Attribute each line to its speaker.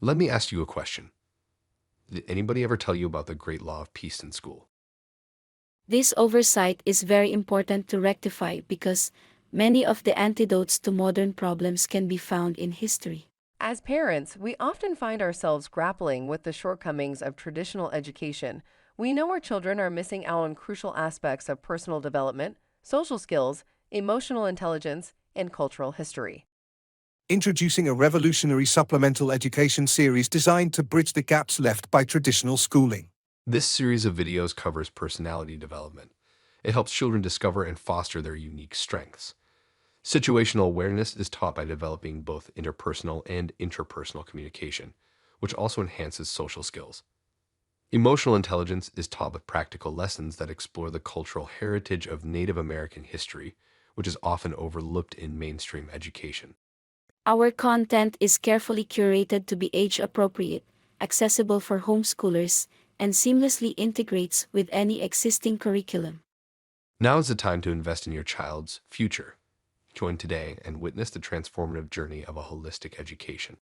Speaker 1: Let me ask you a question. Did anybody ever tell you about the great law of peace in school?
Speaker 2: This oversight is very important to rectify because many of the antidotes to modern problems can be found in history.
Speaker 3: As parents, we often find ourselves grappling with the shortcomings of traditional education. We know our children are missing out on crucial aspects of personal development, social skills, emotional intelligence, and cultural history.
Speaker 4: Introducing a revolutionary supplemental education series designed to bridge the gaps left by traditional schooling.
Speaker 1: This series of videos covers personality development. It helps children discover and foster their unique strengths. Situational awareness is taught by developing both interpersonal and interpersonal communication, which also enhances social skills. Emotional intelligence is taught with practical lessons that explore the cultural heritage of Native American history, which is often overlooked in mainstream education.
Speaker 2: Our content is carefully curated to be age appropriate, accessible for homeschoolers, and seamlessly integrates with any existing curriculum.
Speaker 1: Now is the time to invest in your child's future. Join today and witness the transformative journey of a holistic education.